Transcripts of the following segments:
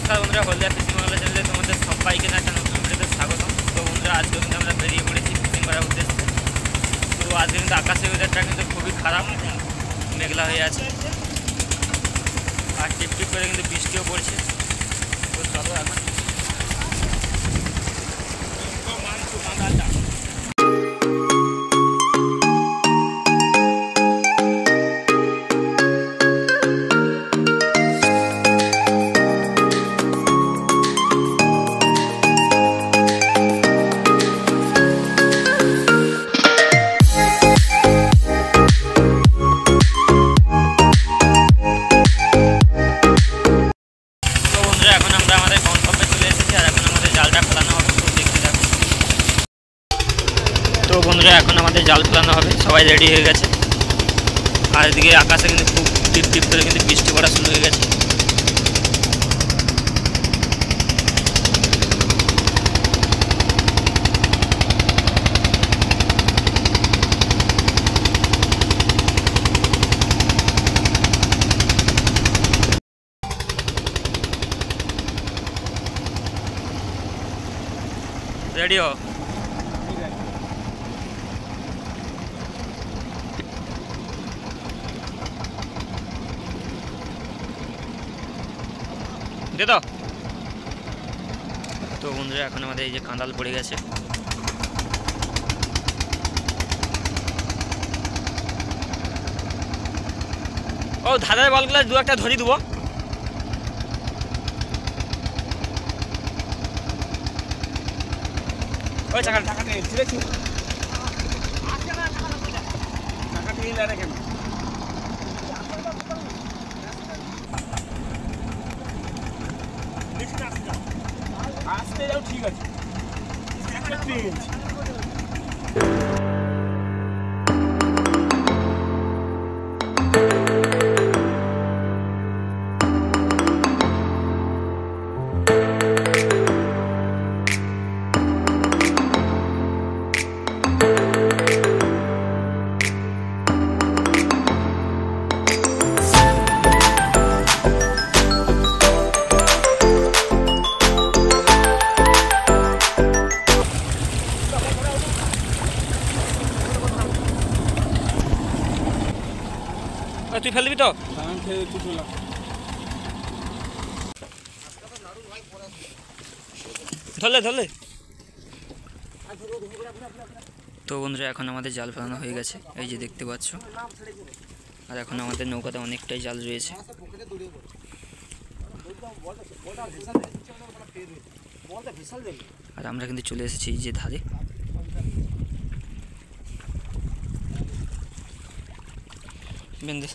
নমস্কার বন্ধুরা, হলদিয়া ফিশিং বাংলা চ্যানেলে তোমাদের সবাইকে একটা নতুন ভিডিওতে স্বাগতম। তো বন্ধুরা, আজকে কিন্তু আমরা বেরিয়ে পড়েছি ফিশিং করার উদ্দেশ্যে। তো আজকে কিন্তু আকাশের ওয়েদারটা কিন্তু খুবই খারাপ, মেঘলা হয়ে আছে আর টিপ টিপ করে কিন্তু বৃষ্টিও পড়ছে। তো চলো এখন এখন আমাদের জাল ফেলানো হবে। সবাই রেডি হয়ে গেছে আর এদিকে আকাশে কিন্তু খুব টিপ টিপ করে কিন্তু বৃষ্টি পড়া শুরু হয়ে গেছে। রেডি হো। দে দাও। তো বন্ধুরা, এখন আমাদের এই যে কাঁদাল পড়ে গেছে। ও ধারের বলগুলো দু একটা ধরি দেবো। ওই টাকা আসতে যাও, ঠিক আছে। তুই ফেলবি তো? ধরলে ধরলে। তো বন্ধুরা, এখন আমাদের জাল ফেলানো হয়ে গেছে, এই যে দেখতে পাচ্ছ। আর এখন আমাদের নৌকাতে অনেকটাই জাল রয়েছে। আর আমরা কিন্তু চলে এসেছি এই যে ধারে। বেঁধে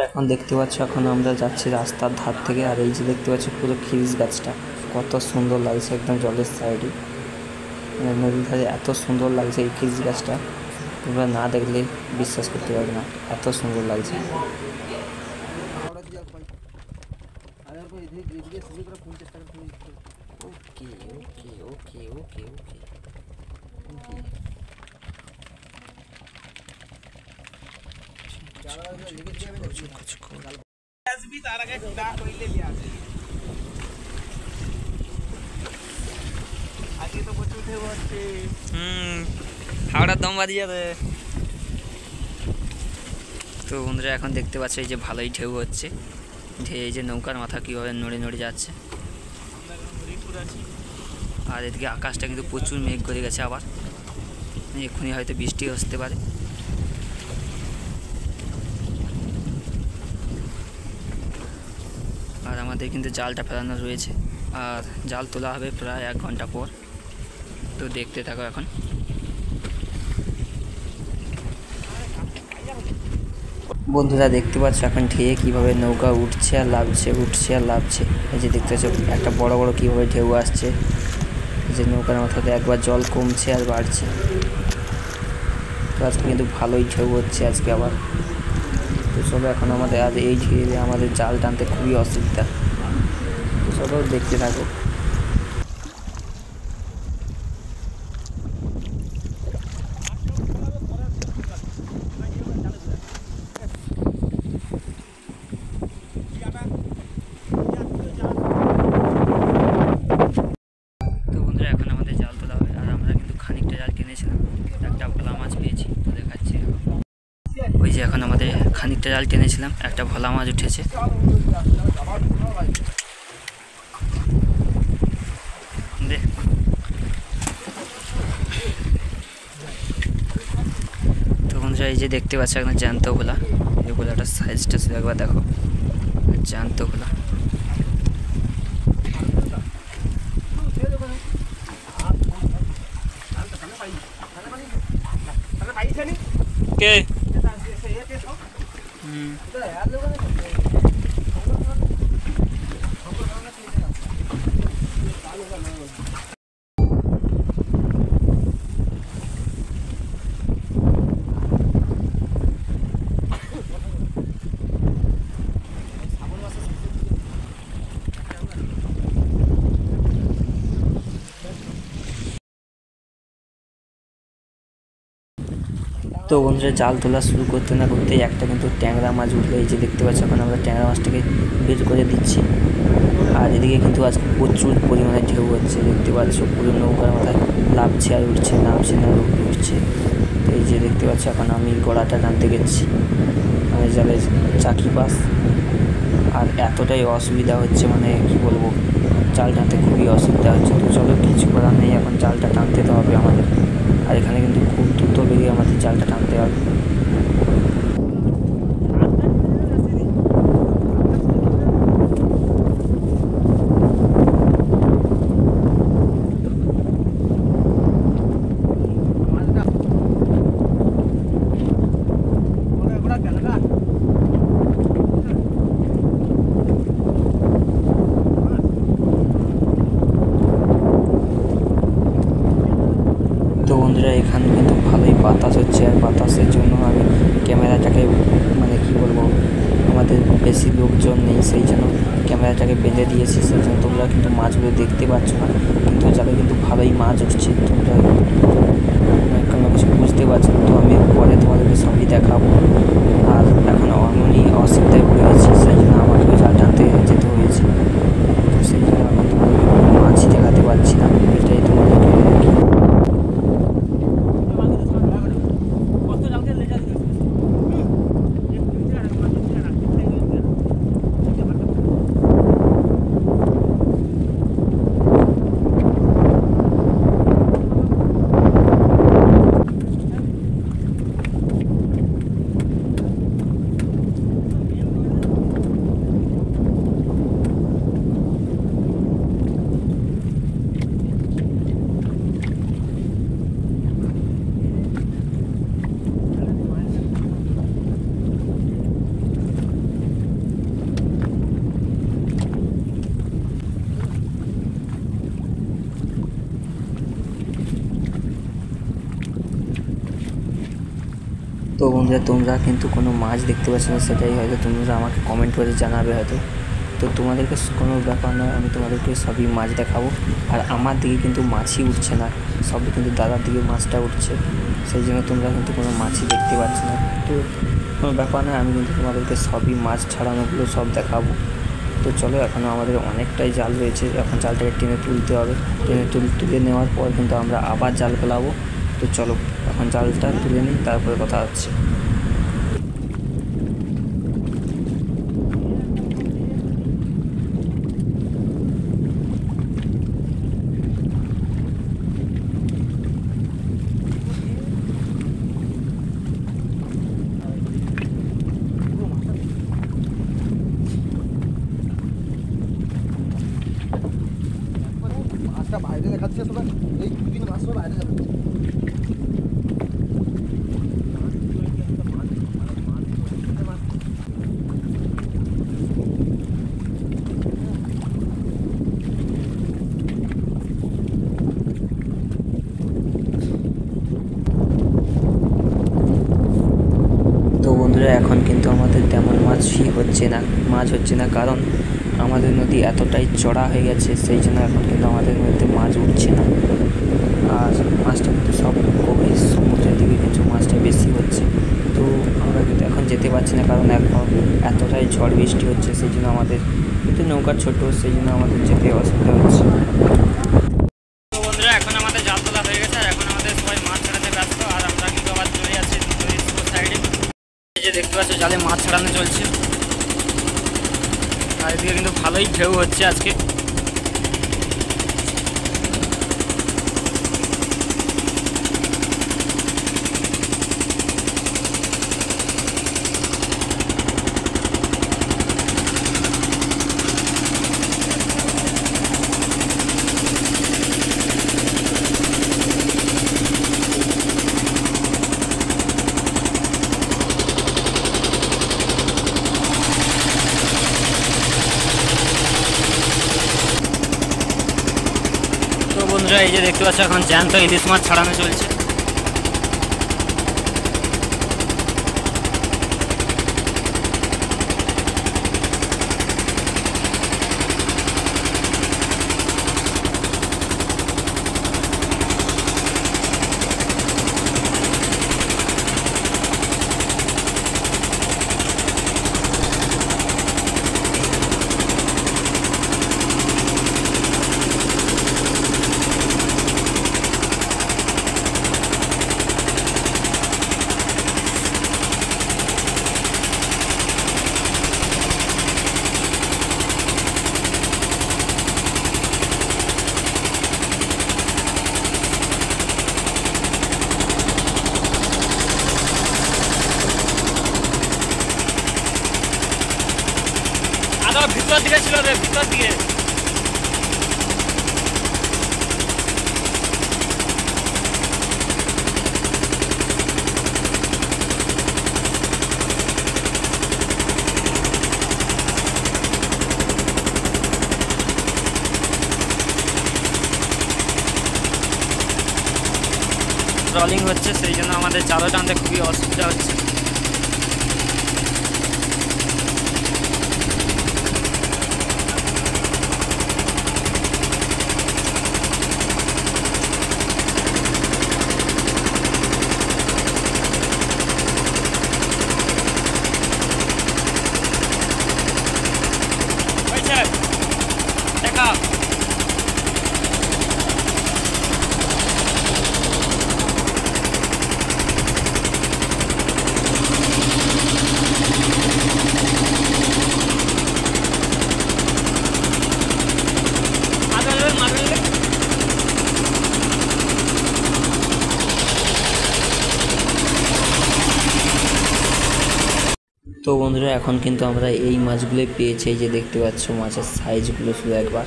এখন দেখতে পাচ্ছ, এখন আমরা যাচ্ছি রাস্তার ধার থেকে। আর এই যে দেখতে পাচ্ছ পুরো খিরিস গাছটা কত সুন্দর লাগছে, একদম জলের সাইডে নদীর ধারে এত সুন্দর লাগছে এই খিরিস গাছটা। তোমরা না দেখলে বিশ্বাস করতে পারবে না, এত সুন্দর লাগছে। ওকে ওকে ওকে ওকে ওকে হাওড়ার দম বাড়ি যাবে। তো বন্ধুরা, এখন দেখতে পাচ্ছ এই যে ভালোই ঢেউ হচ্ছে, এই যে নৌকার মাথা কীভাবে নড়ে নড়ে যাচ্ছে। আর এদিকে আকাশটা কিন্তু প্রচুর মেঘ করে গেছে, আবার এক্ষুনি হয়তো বৃষ্টি আসতে পারে। আর আমাদের কিন্তু জালটা ফেলানো রয়েছে, আর জাল তোলা হবে প্রায় 1 ঘন্টা পর। তো দেখতে থাকো এখন। বন্ধুরা, দেখতে পাচ্ছ এখন ঢেউ কীভাবে নৌকা উঠছে আর লাভছে, উঠছে আর লাভছে। এই যে দেখতে পাচ্ছ একটা বড় বড় কীভাবে ঢেউ আসছে। যে নৌকার মাথাতে একবার জল কমছে আর বাড়ছে। তো আজকে কিন্তু ভালোই ঢেউ হচ্ছে আজকে আবার। তো চলো এখন আমাদের আর এই ঢেউয়ে আমাদের জাল টানতে খুবই অসুবিধা। তো চলো দেখতে থাকো। তো বন্ধুরা এখন আমাদের জাল তোলা হবে, আর আমরা কিন্তু খানিকটা জাল টেনেছিলাম, একটা ভোলা মাছ পেয়েছি, তো দেখাচ্ছি। ওই যে এখন আমাদের খানিকটা জাল টেনেছিলাম, একটা ভোলা মাছ উঠেছে। তো বন্ধুরা এই যে দেখতে পাচ্ছ এখন জ্যান্ত ভোলা, এই ভোলাটার সাইজটা শুধু একবার দেখো, জ্যান্ত ভোলা। কে তো বন্ধুরা জাল তোলা শুরু করতে না করতেই একটা কিন্তু ট্যাংরা মাছ উঠলো। এই যে দেখতে পাচ্ছ এখন আমরা ট্যাংরা মাছটাকে বের করে দিচ্ছি। আর এদিকে কিন্তু আজকে প্রচুর পরিমাণে ঢেউ হচ্ছে, দেখতে পাচ্ছ পুরো নৌকার মাথায় লাফছে আর উঠছে, নামছে না উঠছে। তো এই যে দেখতে পাচ্ছ এখন আমি গড়াটা টানতে গেছি, আমি জালের চাকি পাস। আর এতটাই অসুবিধা হচ্ছে, মানে কি বলবো, জাল টানতে খুবই অসুবিধা হচ্ছে। তো চলো কিছু করার নেই, এখন জালটা টানতে তো হবে আমাদের। আর এখানে কিন্তু খুব দ্রুত বেরিয়ে আমাদের জালটা টানতে হবে। তো বন্ধুরা এখানে কিন্তু ভালোই বাতাস হচ্ছে, আর বাতাসের জন্য আমি ক্যামেরাটাকে, মানে কি বলবো, আমাদের বেশি লোকজন নেই, সেই জন্য ক্যামেরাটাকে বেঁধে দিয়েছি। সেই জন্য তোমরা কিন্তু মাছগুলো দেখতে পাচ্ছ না, কিন্তু জালে কিন্তু ভালোই মাছ উঠছে। তোমরা কোনো কিছু বুঝতে পারছো না, তো আমি পরে তোমাদেরকে সবই দেখাবো। আর এখন এমনই অসুবিধায় পড়ে গেছি, সেই জন্য আমাকেও জাল টানতে যেতে হয়েছে। তো সেই জন্য এখন তোমাদেরকে কোনো মাছই দেখাতে পারছি না, এটাই তোমাদেরকে তো বন্ধুরা তোমরা কিন্তু কোনো মাছ দেখতে পাচ্ছ না, সেটাই হয়তো তোমরা আমাকে কমেন্ট করে জানাবে হয়তো। তো তোমাদেরকে কোনো ব্যাপার নয়, আমি তোমাদেরকে সবই মাছ দেখাবো। আর আমার দিকে কিন্তু মাছই উঠছে না, সবই কিন্তু দাদার দিকে মাছটা উঠছে, সেই জন্য তোমরা কিন্তু কোনো মাছই দেখতে পাচ্ছ না। তো কোনো ব্যাপার নয়, আমি কিন্তু তোমাদেরকে সবই মাছ ছাড়ানোগুলো সব দেখাবো। তো চলো, এখনও আমাদের অনেকটাই জাল রয়েছে, এখন জালটাকে টেনে তুলতে হবে। টেনে তুলে নেওয়ার পর কিন্তু আমরা আবার জাল ফেলাবো। তো চলো এখন জালটা তুলে নিই, তারপরে কথা হচ্ছে। মাছটা বাইরে দেখাচ্ছে সবাই, এই দুদিন মাছ সব বাইরে দেখাচ্ছে। তো বন্ধুরা এখন কিন্তু আমাদের তেমন মাছই হচ্ছে হচ্ছে না, কারণ আমাদের নদী এতটাই চড়া হয়ে গেছে, সেই জন্য এখন কিন্তু আমাদের নদীতে মাছ উঠছে না। আর মাছটা কিন্তু সব গভীর সমুদ্রের দিকে কিন্তু মাছটা বেশি হচ্ছে। তো আমরা কিন্তু এখন যেতে পারছি না, কারণ এখন এতটাই ঝড় বৃষ্টি হচ্ছে, সেই জন্য আমাদের কিন্তু নৌকা ছোট, সেই জন্য আমাদের যেতে অসুবিধা হচ্ছে। তো বন্ধুরা, এখন আমাদের জাল তোলা হয়ে গেছে, আর এখন আমাদের সবাই মাছ ছাড়াতে ব্যস্ত, আর আমরা কিন্তু আবার চলে যাচ্ছি সাইডে। এই যে দেখতে পাচ্ছ, জালে মাছ ছাড়ানো চলছে, আর এদিকে কিন্তু ভালোই ঢেউ হচ্ছে আজকে। বন্ধুরা, এই যে দেখতে পাচ্ছ, এখন জ্যান্ত ইলিশ মাছ ছাড়ানো চলছে। ভিতর দিকে ছিল রে, ভিতর দিকে। ট্রলিং হচ্ছে, সেই জন্য আমাদের জালও টানতে খুবই অসুবিধা হচ্ছে। দেখা তো বন্ধুরা, এখন কিন্তু আমরা এই মাছগুলোই পেয়েছি। এই যে দেখতে পাচ্ছ, মাছের সাইজগুলো শুধু একবার,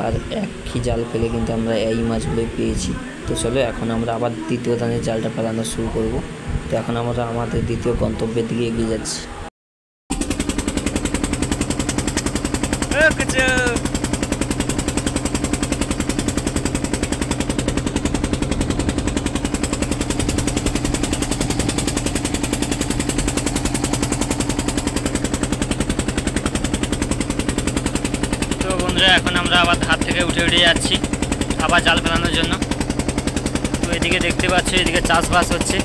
আর একই জাল ফেলে কিন্তু আমরা এই মাছগুলোই পেয়েছি। তো চলো, এখন আমরা আবার দ্বিতীয় দানের জালটা ফেলানো শুরু করব। তো এখন আমরা আমাদের দ্বিতীয় গন্তব্যের দিকে এগিয়ে যাচ্ছি। এখন আমরা আবার ধার থেকে উঠে যাচ্ছি আবার জাল ফেলানোর জন্য। তো এদিকে দেখতে পাচ্ছ, এদিকে চাষবাস হচ্ছে।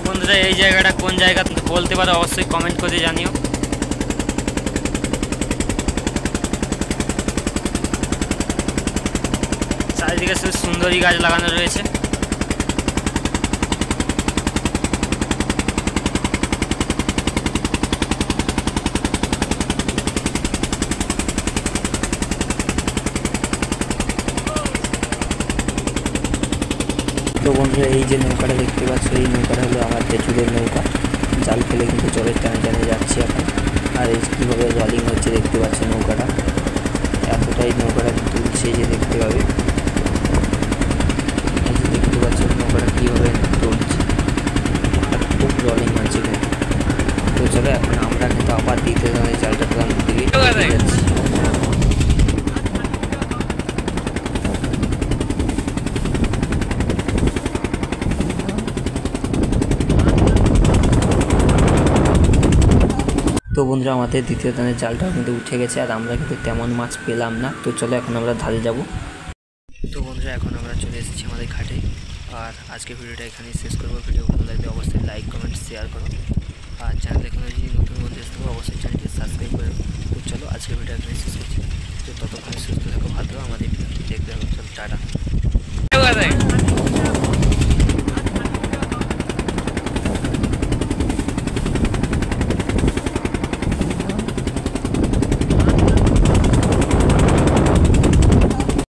বন্ধুরা, এই জায়গাটা কোন জায়গা বলতে পারো, অবশ্যই কমেন্ট করে জানিও। চারিদিকে শুধু সুন্দরী গাছ লাগানো রয়েছে। তো বন্ধুরা, এই যে নৌকাটা দেখতে পাচ্ছ, এই নৌকাটা হলো আমার পেছুদের নৌকা। জাল ফেলে কিন্তু জলের টানে টানে যাচ্ছি এখন। আর এই কীভাবে রলিং হচ্ছে দেখতে পাচ্ছ নৌকাটা, এতটাই নৌকাটা তুলছে যে দেখতে পাবে। দেখতে পাচ্ছ নৌকাটা কীভাবে তুলছে, খুব রলিং হচ্ছে। তো চলো, এখন আমরা কিন্তু আবার দ্বিতীয় দানের জালটা ফেলানোর দিকে যাচ্ছি। বন্ধুরা আমাদের দ্বিতীয় দানের জালটাও কিন্তু উঠে গেছে, আর আমরা কিন্তু তেমন মাছ পেলাম না। তো চলো এখন আমরা ধারে যাব। তো বন্ধুরা এখন আমরা চলে এসেছি আমাদের ঘাটে, আর আজকে ভিডিওটা এখানেই শেষ করবো। ভিডিও ভালো লাগলে অবশ্যই লাইক কমেন্ট শেয়ার করো, আর চ্যানেলে কোনো যদি নতুন বন্ধু আসতে হবে অবশ্যই চ্যানেলটি সাবস্ক্রাইব করো। তো চলো আজকের ভিডিও এখানেই শেষ করছি। তো ততক্ষণে সুস্থ থাকো, ভালো থাকো, আমাদের দেখতে হবে। চলো টাটা।